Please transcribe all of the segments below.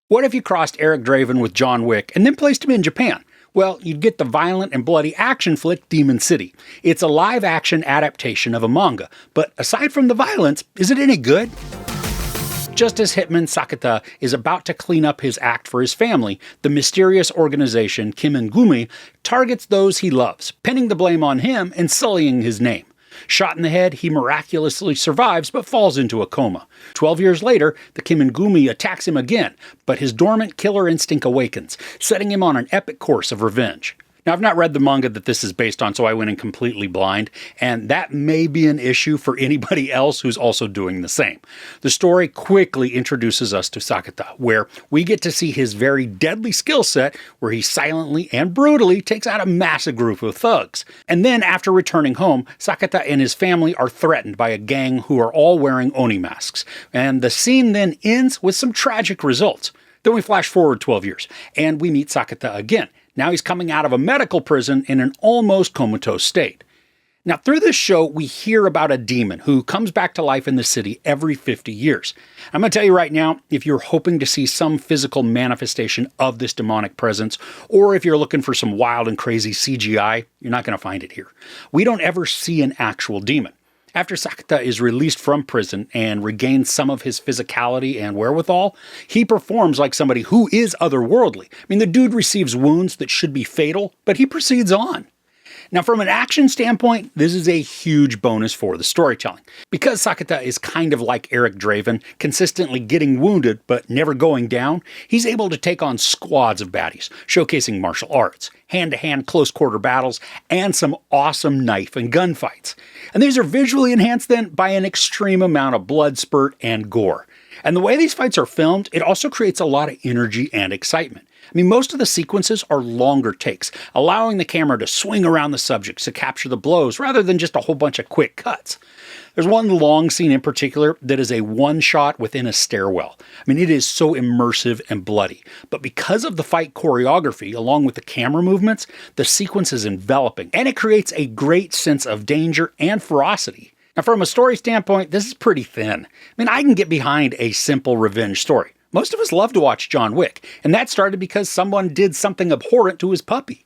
What if you crossed Eric Draven with John Wick and then placed him in Japan? Well, you'd get the violent and bloody action flick Demon City. It's a live-action adaptation of a manga, but aside from the violence, is it any good? Just as hitman Sakata is about to clean up his act for his family, the mysterious organization Kimen-gumi targets those he loves, pinning the blame on him and sullying his name. Shot in the head, he miraculously survives but falls into a coma. 12 years later, the Kimen-gumi attacks him again, but his dormant killer instinct awakens, setting him on an epic course of revenge. Now, I've not read the manga that this is based on, so I went in completely blind, and that may be an issue for anybody else who's also doing the same. The story quickly introduces us to Sakata, where we get to see his very deadly skill set, where he silently and brutally takes out a massive group of thugs. And then, after returning home, Sakata and his family are threatened by a gang who are all wearing Oni masks, and the scene then ends with some tragic results. Then we flash forward 12 years, and we meet Sakata again. Now he's coming out of a medical prison in an almost comatose state. Now, through this show, we hear about a demon who comes back to life in the city every 50 years. I'm going to tell you right now, if you're hoping to see some physical manifestation of this demonic presence, or if you're looking for some wild and crazy CGI, you're not going to find it here. We don't ever see an actual demon. After Sakata is released from prison and regains some of his physicality and wherewithal, he performs like somebody who is otherworldly. I mean, the dude receives wounds that should be fatal, but he proceeds on. Now, from an action standpoint, this is a huge bonus for the storytelling. Because Sakata is kind of like Eric Draven, consistently getting wounded but never going down, he's able to take on squads of baddies, showcasing martial arts, hand-to-hand close-quarter battles, and some awesome knife and gunfights. And these are visually enhanced then by an extreme amount of blood spurt and gore. And the way these fights are filmed, it also creates a lot of energy and excitement. I mean, most of the sequences are longer takes, allowing the camera to swing around the subjects to capture the blows rather than just a whole bunch of quick cuts. There's one long scene in particular that is a one-shot within a stairwell. I mean, it is so immersive and bloody. But because of the fight choreography, along with the camera movements, the sequence is enveloping, and it creates a great sense of danger and ferocity. Now, from a story standpoint, this is pretty thin. I mean, I can get behind a simple revenge story. Most of us love to watch John Wick, and that started because someone did something abhorrent to his puppy.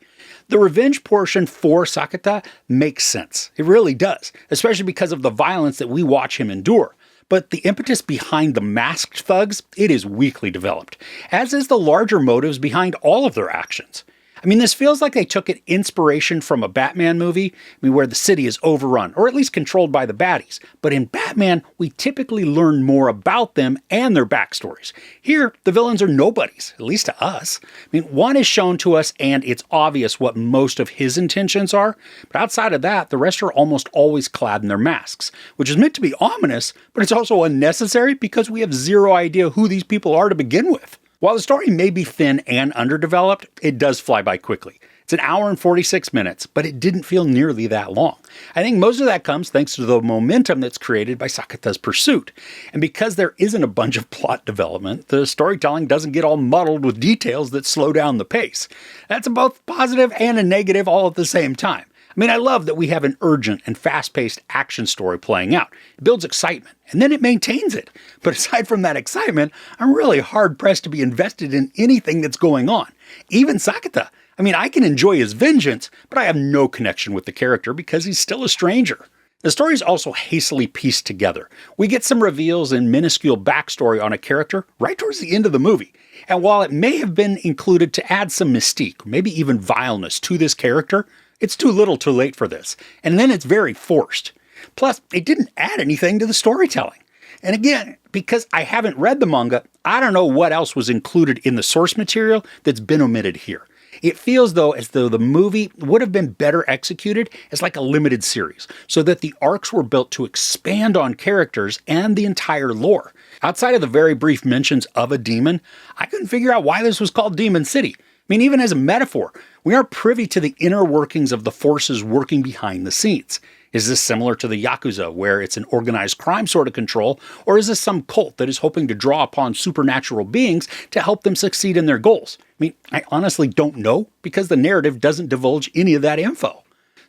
The revenge portion for Sakata makes sense. It really does, especially because of the violence that we watch him endure. But the impetus behind the masked thugs, it is weakly developed, as is the larger motives behind all of their actions. I mean, this feels like they took an inspiration from a Batman movie, where the city is overrun, or at least controlled by the baddies. But in Batman, we typically learn more about them and their backstories. Here, the villains are nobodies, at least to us. I mean, one is shown to us, and it's obvious what most of his intentions are. But outside of that, the rest are almost always clad in their masks, which is meant to be ominous, but it's also unnecessary because we have zero idea who these people are to begin with. While the story may be thin and underdeveloped, it does fly by quickly. It's an hour and 46 minutes, but it didn't feel nearly that long. I think most of that comes thanks to the momentum that's created by Sakata's pursuit. And because there isn't a bunch of plot development, the storytelling doesn't get all muddled with details that slow down the pace. That's a both positive and a negative all at the same time. I mean, I love that we have an urgent and fast-paced action story playing out. It builds excitement, and then it maintains it. But aside from that excitement, I'm really hard-pressed to be invested in anything that's going on. Even Sakata. I mean, I can enjoy his vengeance, but I have no connection with the character because he's still a stranger. The story is also hastily pieced together. We get some reveals and minuscule backstory on a character right towards the end of the movie. And while it may have been included to add some mystique, maybe even vileness to this character, it's too little too late for this, and then it's very forced. Plus, it didn't add anything to the storytelling. And again, because I haven't read the manga, I don't know what else was included in the source material that's been omitted here. It feels, though, as though the movie would have been better executed as like a limited series, so that the arcs were built to expand on characters and the entire lore. Outside of the very brief mentions of a demon, I couldn't figure out why this was called Demon City. I mean, even as a metaphor, we aren't privy to the inner workings of the forces working behind the scenes. Is this similar to the Yakuza, where it's an organized crime sort of control, or is this some cult that is hoping to draw upon supernatural beings to help them succeed in their goals? I mean, I honestly don't know, because the narrative doesn't divulge any of that info.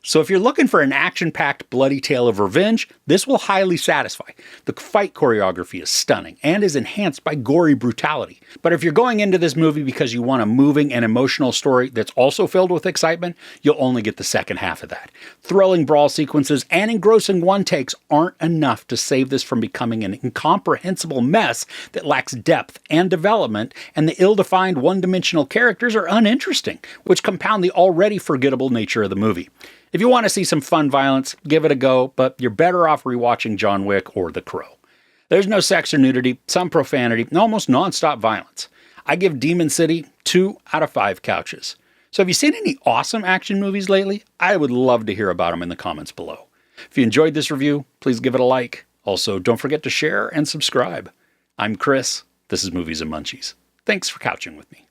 So if you're looking for an action-packed, bloody tale of revenge, this will highly satisfy. The fight choreography is stunning and is enhanced by gory brutality. But if you're going into this movie because you want a moving and emotional story that's also filled with excitement, you'll only get the second half of that. Thrilling brawl sequences and engrossing one-takes aren't enough to save this from becoming an incomprehensible mess that lacks depth and development, and the ill-defined one-dimensional characters are uninteresting, which compound the already forgettable nature of the movie. If you want to see some fun violence, give it a go, but you're better off rewatching John Wick or The Crow. There's no sex or nudity, some profanity, and almost non-stop violence. I give Demon City 2 out of 5 couches. So have you seen any awesome action movies lately? I would love to hear about them in the comments below. If you enjoyed this review, please give it a like. Also, don't forget to share and subscribe. I'm Chris. This is Movies and Munchies. Thanks for couching with me.